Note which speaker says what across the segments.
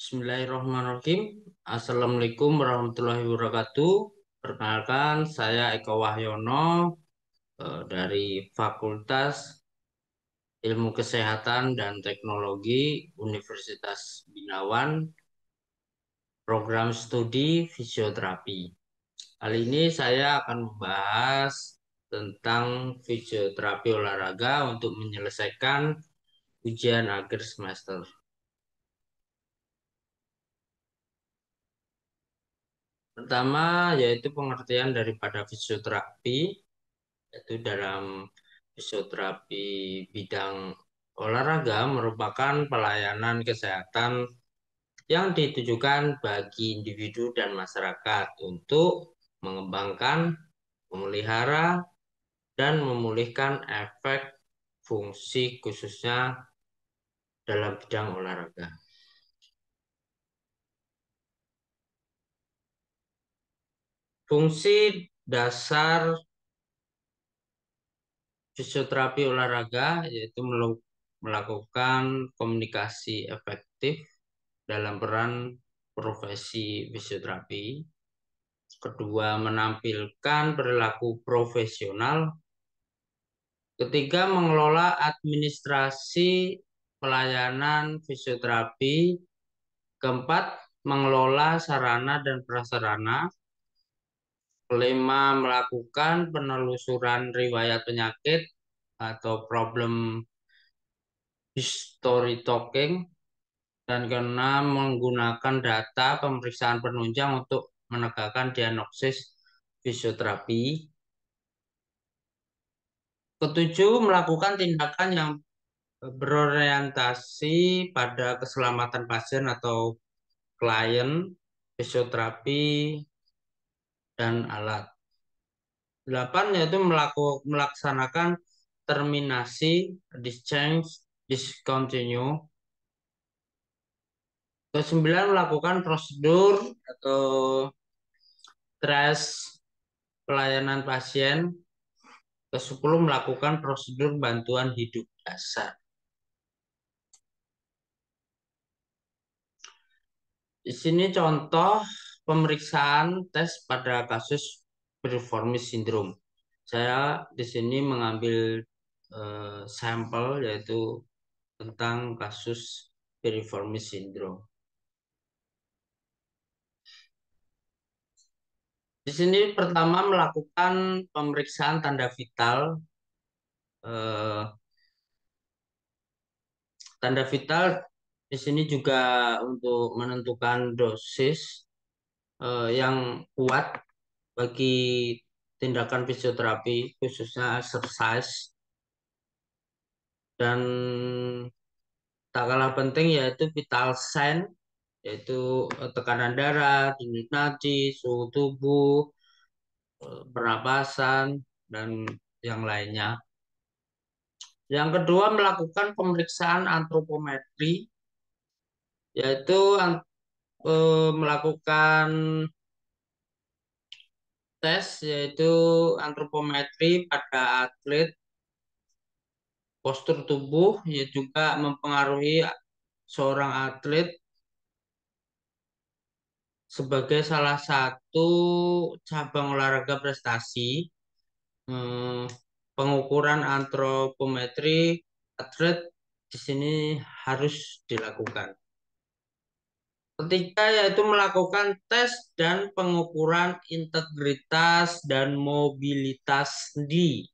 Speaker 1: Bismillahirrahmanirrahim. Assalamualaikum warahmatullahi wabarakatuh. Perkenalkan, saya Eko Wahyono dari Fakultas Ilmu Kesehatan dan Teknologi Universitas Binawan, Program Studi Fisioterapi. Kali ini saya akan membahas tentang fisioterapi olahraga untuk menyelesaikan ujian akhir semester. Pertama, yaitu pengertian daripada fisioterapi, yaitu dalam fisioterapi bidang olahraga merupakan pelayanan kesehatan yang ditujukan bagi individu dan masyarakat untuk mengembangkan, memelihara, dan memulihkan efek fungsi khususnya dalam bidang olahraga. Fungsi dasar fisioterapi olahraga yaitu melakukan komunikasi efektif dalam peran profesi fisioterapi. Kedua, menampilkan perilaku profesional. Ketiga, mengelola administrasi pelayanan fisioterapi. Keempat, mengelola sarana dan prasarana. Kelima, melakukan penelusuran riwayat penyakit atau problem history talking. Dan keenam, menggunakan data pemeriksaan penunjang untuk menegakkan diagnosis fisioterapi. Ketujuh, melakukan tindakan yang berorientasi pada keselamatan pasien atau klien, fisioterapi, dan alat. Delapan, yaitu melaksanakan terminasi, discharge, discontinue. Kesembilan, melakukan prosedur atau trace pelayanan pasien. Ke-10, melakukan prosedur bantuan hidup dasar. Di sini contoh pemeriksaan tes pada kasus piriformis sindrom. Saya di sini mengambil sampel yaitu tentang kasus piriformis sindrom. Di sini pertama melakukan pemeriksaan tanda vital. Tanda vital di sini juga untuk menentukan dosis yang kuat bagi tindakan fisioterapi, khususnya exercise. Dan tak kalah penting yaitu vital sign, yaitu tekanan darah, denyut nadi, suhu tubuh, pernapasan, dan yang lainnya. Yang kedua, melakukan pemeriksaan antropometri, yaitu melakukan tes, yaitu antropometri pada atlet. Postur tubuh ya juga mempengaruhi seorang atlet sebagai salah satu cabang olahraga prestasi. Pengukuran antropometri atlet di sini harus dilakukan. Ketiga, yaitu melakukan tes dan pengukuran integritas dan mobilitas sendi.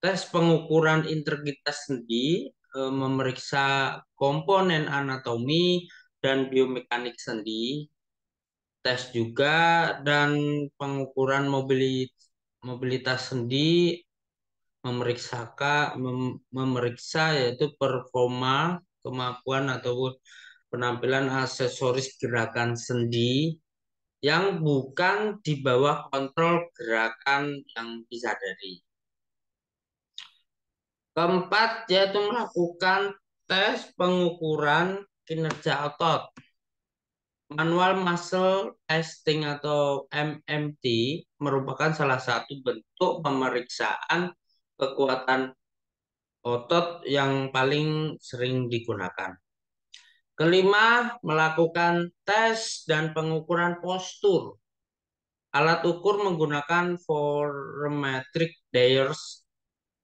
Speaker 1: Tes pengukuran integritas sendi memeriksa komponen anatomi dan biomekanik sendi. Tes juga dan pengukuran mobilitas sendi memeriksa yaitu performa, kemampuan atau penampilan aksesoris gerakan sendi yang bukan di bawah kontrol gerakan yang disadari. Keempat, yaitu melakukan tes pengukuran kinerja otot. Manual muscle testing atau MMT merupakan salah satu bentuk pemeriksaan kekuatan otot yang paling sering digunakan. Kelima, melakukan tes dan pengukuran postur. Alat ukur menggunakan volumetric dayers,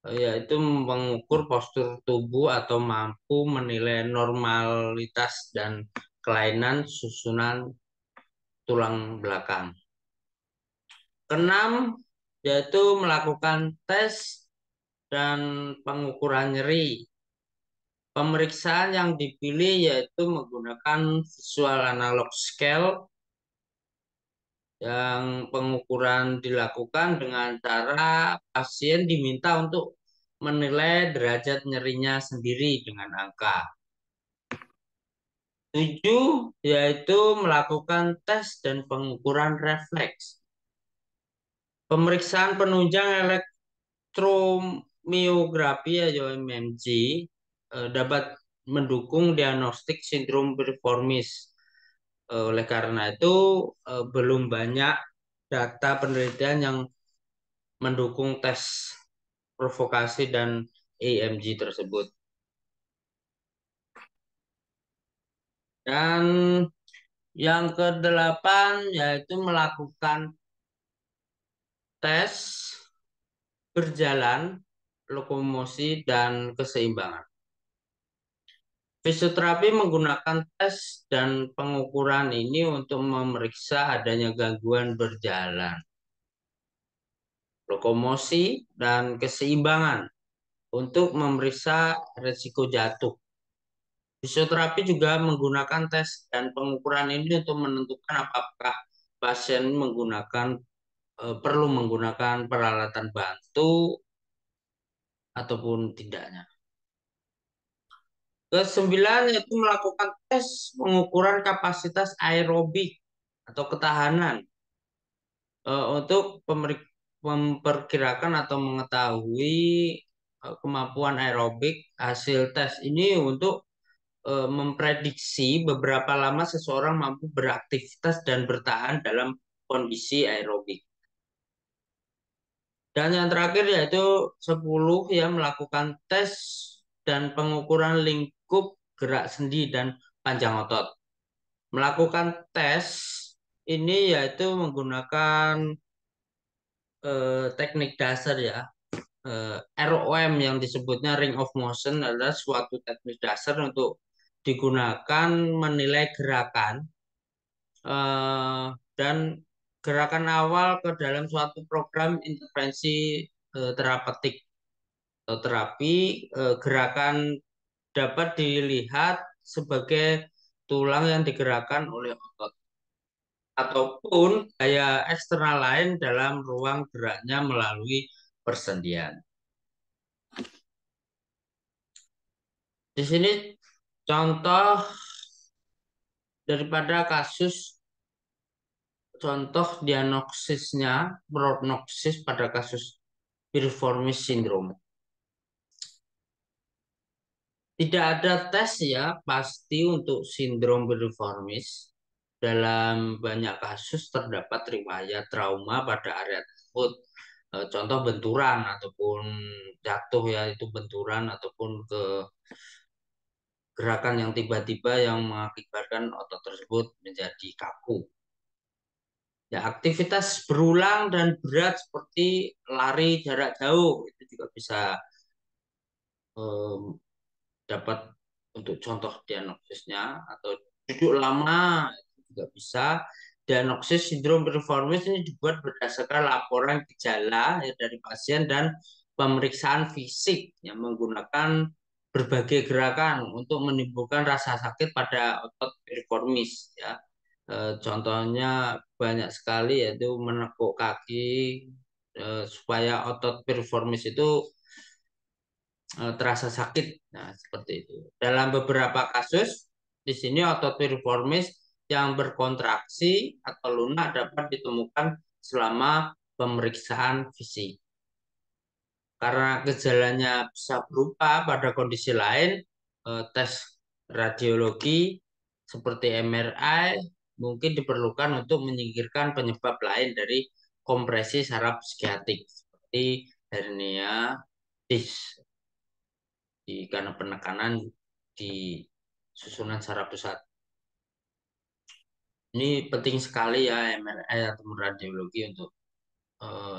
Speaker 1: yaitu mengukur postur tubuh atau mampu menilai normalitas dan kelainan susunan tulang belakang. Keenam, yaitu melakukan tes dan pengukuran nyeri. Pemeriksaan yang dipilih yaitu menggunakan visual analog scale yang pengukuran dilakukan dengan cara pasien diminta untuk menilai derajat nyerinya sendiri dengan angka. 7 yaitu melakukan tes dan pengukuran refleks. Pemeriksaan penunjang elektromiografi atau MMG dapat mendukung diagnostik sindrom piriformis. Oleh karena itu, belum banyak data penelitian yang mendukung tes provokasi dan EMG tersebut. Dan yang kedelapan yaitu melakukan tes berjalan, lokomosi, dan keseimbangan. Fisioterapi menggunakan tes dan pengukuran ini untuk memeriksa adanya gangguan berjalan, lokomosi, dan keseimbangan untuk memeriksa risiko jatuh. Fisioterapi juga menggunakan tes dan pengukuran ini untuk menentukan apakah pasien perlu menggunakan peralatan bantu ataupun tidaknya. Kesembilan yaitu melakukan tes pengukuran kapasitas aerobik atau ketahanan untuk memperkirakan atau mengetahui kemampuan aerobik. Hasil tes ini untuk memprediksi beberapa lama seseorang mampu beraktivitas dan bertahan dalam kondisi aerobik. Dan yang terakhir yaitu 10 yang melakukan tes dan pengukuran lingkup gerak sendi dan panjang otot. Melakukan tes ini yaitu menggunakan teknik dasar ya. ROM yang disebutnya ring of motion adalah suatu teknik dasar untuk digunakan menilai gerakan dan gerakan awal ke dalam suatu program intervensi terapeutik atau terapi. Gerakan dapat dilihat sebagai tulang yang digerakkan oleh otot ataupun gaya eksternal lain dalam ruang geraknya melalui persendian. Di sini contoh daripada contoh diagnosisnya, prognosis pada kasus piriformis syndrome. Tidak ada tes ya pasti untuk sindrom piriformis. Dalam banyak kasus terdapat riwayat trauma pada area tersebut. Contoh benturan ataupun jatuh ya, itu benturan ataupun ke gerakan yang tiba-tiba yang mengakibatkan otot tersebut menjadi kaku. Ya, aktivitas berulang dan berat seperti lari jarak jauh itu juga bisa em, dapat untuk contoh diagnosisnya, atau duduk lama itu juga bisa. Diagnosis sindrom piriformis ini dibuat berdasarkan laporan gejala ya, dari pasien dan pemeriksaan fisik yang menggunakan berbagai gerakan untuk menimbulkan rasa sakit pada otot piriformis ya. Contohnya banyak sekali yaitu menekuk kaki supaya otot piriformis itu terasa sakit. Nah, seperti itu. Dalam beberapa kasus, di sini otot piriformis yang berkontraksi atau lunak dapat ditemukan selama pemeriksaan fisik. Karena gejalanya bisa berupa pada kondisi lain, tes radiologi seperti MRI mungkin diperlukan untuk menyingkirkan penyebab lain dari kompresi saraf skiatik seperti hernia disk karena penekanan di susunan saraf pusat. Ini penting sekali ya MRI atau radiologi untuk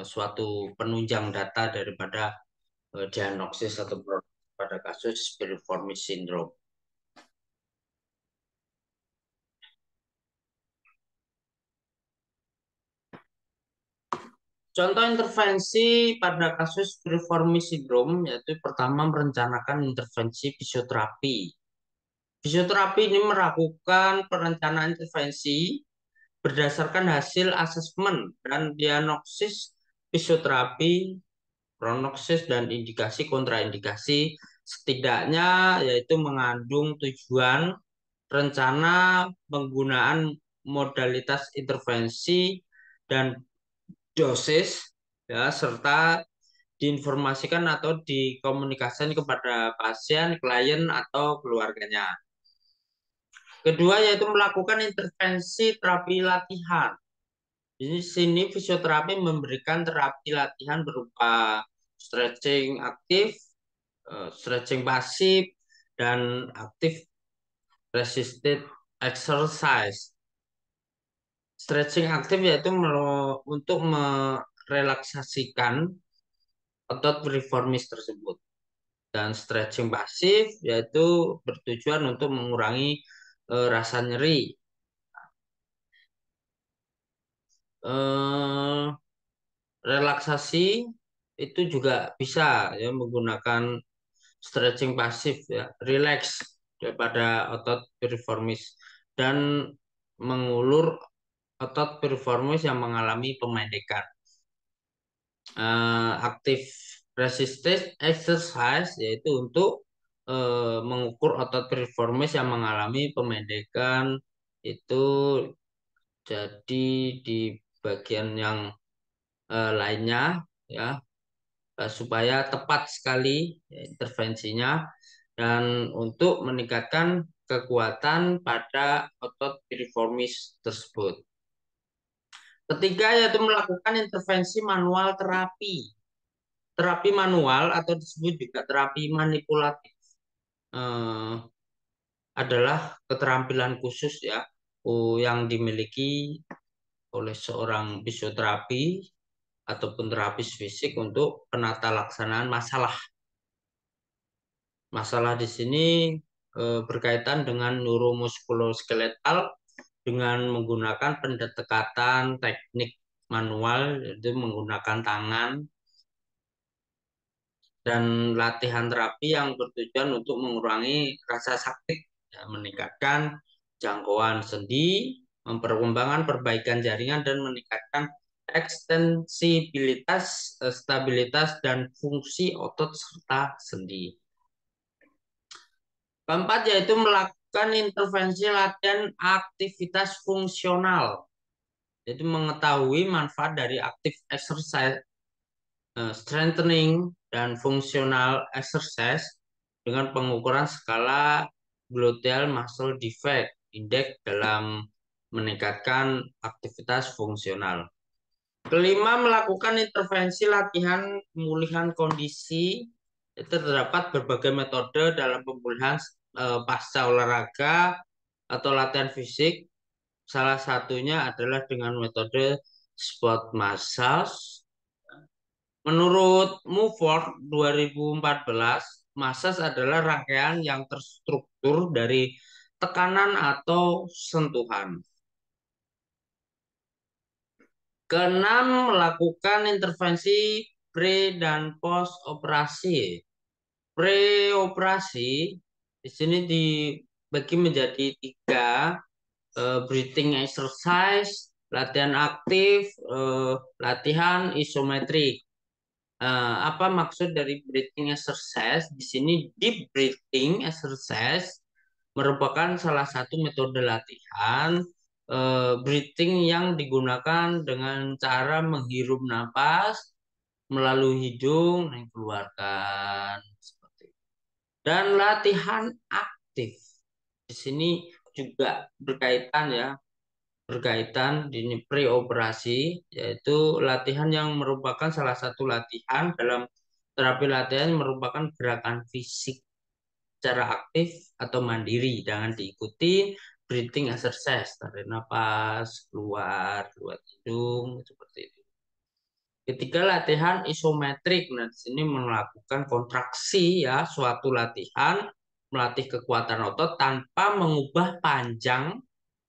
Speaker 1: suatu penunjang data daripada diagnosis atau pada kasus piriformis syndrome. Contoh intervensi pada kasus piriformis syndrome yaitu pertama merencanakan intervensi fisioterapi. Fisioterapi ini melakukan perencanaan intervensi berdasarkan hasil asesmen dan diagnosis fisioterapi, prognosis dan indikasi kontraindikasi setidaknya yaitu mengandung tujuan rencana penggunaan modalitas intervensi dan dosis ya serta diinformasikan atau dikomunikasikan kepada pasien, klien atau keluarganya. Kedua yaitu melakukan intervensi terapi latihan. Di sini fisioterapi memberikan terapi latihan berupa stretching aktif, stretching pasif, dan aktif resisted exercise. Stretching aktif yaitu untuk merelaksasikan otot piriformis tersebut. Dan stretching pasif yaitu bertujuan untuk mengurangi rasa nyeri. Eh, Relaksasi itu juga bisa ya menggunakan stretching pasif ya, relax daripada otot piriformis dan mengulur otot piriformis yang mengalami pemendekan. Aktif resistance exercise yaitu untuk mengukur otot piriformis yang mengalami pemendekan itu jadi di bagian yang lainnya ya supaya tepat sekali ya, intervensinya dan untuk meningkatkan kekuatan pada otot piriformis tersebut. Ketiga yaitu melakukan intervensi manual terapi. Terapi manual atau disebut juga terapi manipulatif eh, adalah keterampilan khusus ya yang dimiliki oleh seorang fisioterapi ataupun terapis fisik untuk penata laksanaan masalah. Masalah di sini berkaitan dengan neuromuskuloskeletal dengan menggunakan pendekatan teknik manual yaitu menggunakan tangan dan latihan terapi yang bertujuan untuk mengurangi rasa sakit, ya, meningkatkan jangkauan sendi, memperkembangkan perbaikan jaringan dan meningkatkan ekstensibilitas, stabilitas dan fungsi otot serta sendi. Keempat yaitu melakukan intervensi latihan aktivitas fungsional, yaitu mengetahui manfaat dari aktif exercise, strengthening dan fungsional exercise dengan pengukuran skala gluteal muscle defect index dalam meningkatkan aktivitas fungsional. Kelima, melakukan intervensi latihan pemulihan kondisi. Terdapat berbagai metode dalam pemulihan pasca olahraga atau latihan fisik. Salah satunya adalah dengan metode spot massage. Menurut Muford 2014, massage adalah rangkaian yang terstruktur dari tekanan atau sentuhan. Keenam, melakukan intervensi pre dan post operasi. Pre-operasi di sini dibagi menjadi tiga, breathing exercise, latihan aktif, latihan isometrik. Apa maksud dari breathing exercise? Di sini deep breathing exercise merupakan salah satu metode latihan breathing yang digunakan dengan cara menghirup napas melalui hidung dan keluarkan seperti itu. Dan latihan aktif di sini juga berkaitan ya, berkaitan di pre-operasi yaitu latihan yang merupakan salah satu latihan dalam terapi latihan merupakan gerakan fisik secara aktif atau mandiri dengan diikuti breathing exercise, tarik napas, keluar, keluar hidung, seperti itu. Ketika latihan isometrik, nah di sini melakukan kontraksi ya, suatu latihan melatih kekuatan otot tanpa mengubah panjang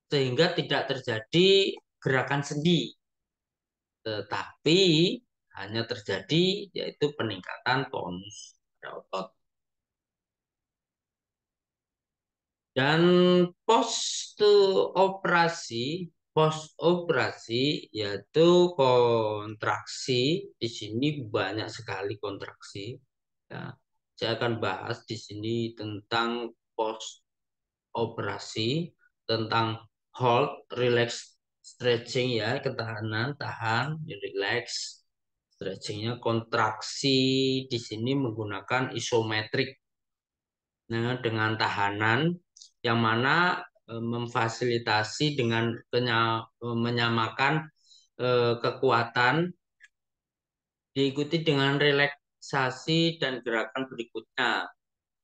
Speaker 1: sehingga tidak terjadi gerakan sendi, tetapi hanya terjadi yaitu peningkatan tonus pada otot. Dan post operasi, post operasi yaitu kontraksi. Di sini banyak sekali kontraksi. Ya, saya akan bahas di sini tentang post operasi, tentang hold, relax, stretching ya, ketahanan, tahan, relax, stretchingnya, kontraksi di sini menggunakan isometrik. Nah, dengan tahanan yang mana memfasilitasi dengan menyamakan kekuatan, diikuti dengan relaksasi dan gerakan berikutnya.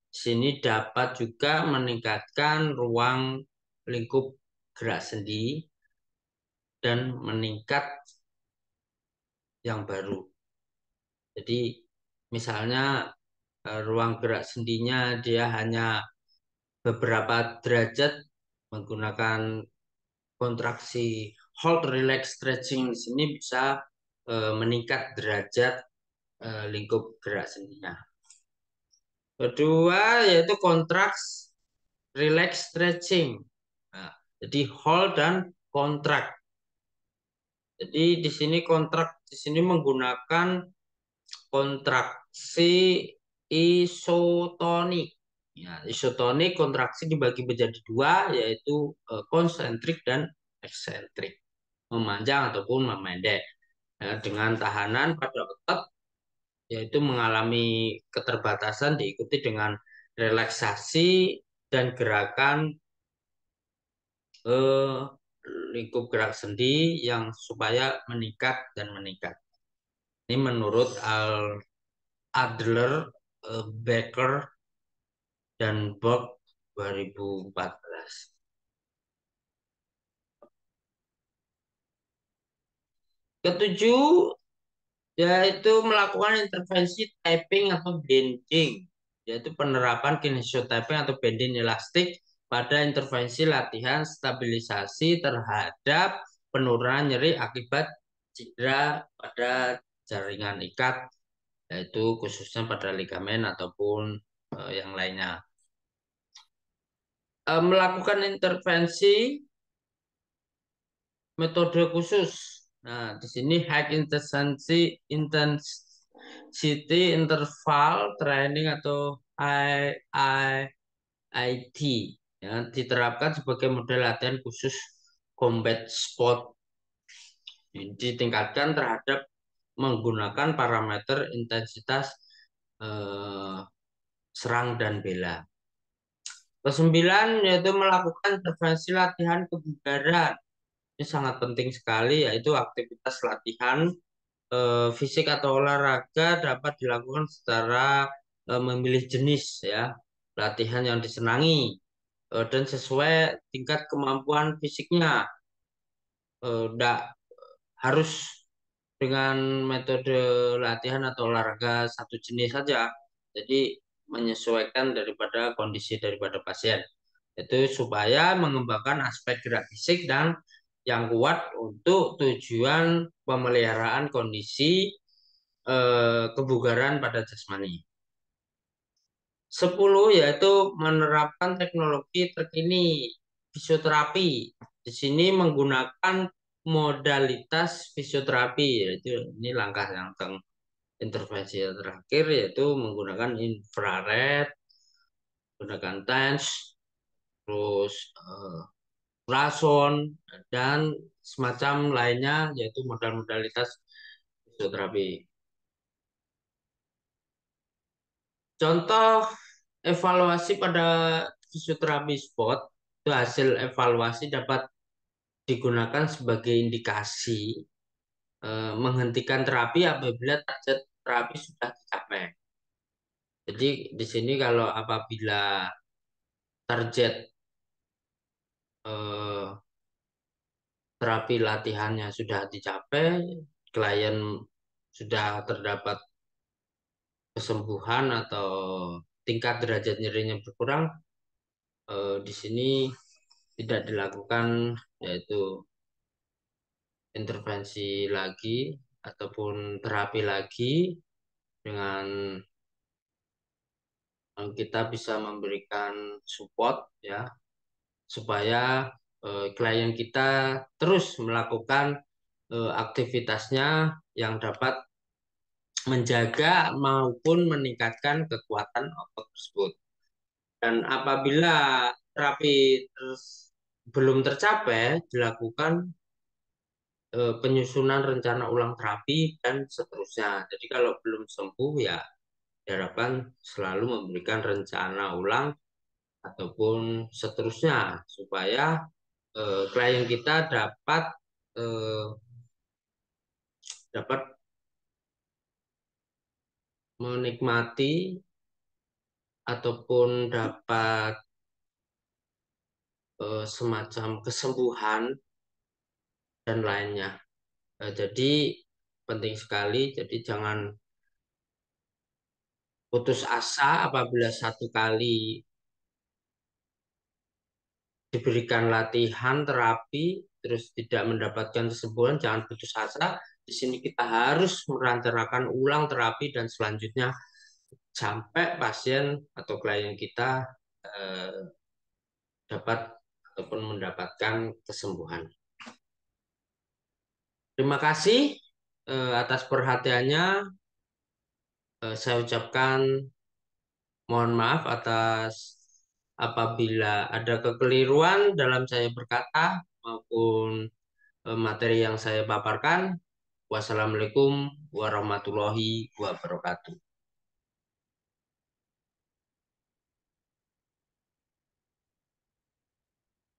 Speaker 1: Di sini dapat juga meningkatkan ruang lingkup gerak sendi dan meningkat yang baru. Jadi misalnya ruang gerak sendinya dia hanya beberapa derajat menggunakan kontraksi hold, relax, stretching di sini bisa meningkat derajat lingkup gerak sendinya. Kedua yaitu kontraks, relax, stretching. Nah, jadi hold dan contract. Jadi di sini kontrak di sini menggunakan kontraksi isotonik. Ya, isotonik kontraksi dibagi menjadi dua, yaitu konsentrik dan eksentrik, memanjang ataupun memendek. Ya, dengan tahanan pada otot, yaitu mengalami keterbatasan diikuti dengan relaksasi dan gerakan eh, lingkup gerak sendi yang supaya meningkat dan meningkat. Ini menurut Adler, Becker, dan Borg 2014. Ketujuh, yaitu melakukan intervensi tapping atau bending, yaitu penerapan kinesiotyping atau bending elastik pada intervensi latihan stabilisasi terhadap penurunan nyeri akibat cedera pada jaringan ikat, yaitu khususnya pada ligamen ataupun yang lainnya. Melakukan intervensi metode khusus. Nah, di sini high intensity interval training atau IIT ya, diterapkan sebagai model latihan khusus combat sport. Ditingkatkan terhadap menggunakan parameter intensitas eh, serang dan bela. Kesembilan yaitu melakukan intervensi latihan kebugaran. Ini sangat penting sekali, yaitu aktivitas latihan fisik atau olahraga dapat dilakukan secara memilih jenis ya latihan yang disenangi dan sesuai tingkat kemampuan fisiknya. Tidak harus dengan metode latihan atau olahraga satu jenis saja. Jadi menyesuaikan daripada kondisi daripada pasien. Itu supaya mengembangkan aspek gerak fisik dan yang kuat untuk tujuan pemeliharaan kondisi kebugaran pada jasmani. 10 yaitu menerapkan teknologi terkini fisioterapi. Di sini menggunakan modalitas fisioterapi, yaitu ini langkah yang intervensi terakhir yaitu menggunakan infrared, menggunakan TENS, terus ultrasound dan semacam lainnya yaitu modalitas fisioterapi. Contoh evaluasi pada fisioterapi sport itu hasil evaluasi dapat digunakan sebagai indikasi menghentikan terapi apabila target terapi sudah dicapai. Jadi di sini kalau apabila target eh, terapi latihannya sudah dicapai, klien sudah terdapat kesembuhan atau tingkat derajat nyerinya berkurang, di sini tidak dilakukan yaitu intervensi lagi ataupun terapi lagi dengan kita bisa memberikan support ya supaya klien kita terus melakukan aktivitasnya yang dapat menjaga maupun meningkatkan kekuatan otot tersebut. Dan apabila terapi belum tercapai, dilakukan penyusunan rencana ulang terapi dan seterusnya. Jadi kalau belum sembuh ya diharapkan selalu memberikan rencana ulang ataupun seterusnya supaya klien kita dapat eh, dapat menikmati ataupun dapat semacam kesembuhan dan lainnya. Jadi penting sekali. Jadi jangan putus asa apabila satu kali diberikan latihan terapi terus tidak mendapatkan kesembuhan, jangan putus asa. Di sini kita harus merencanakan ulang terapi dan selanjutnya sampai pasien atau klien kita eh, dapat ataupun mendapatkan kesembuhan. Terima kasih atas perhatiannya. Saya ucapkan mohon maaf atas apabila ada kekeliruan dalam saya berkata maupun materi yang saya paparkan. Wassalamualaikum warahmatullahi wabarakatuh.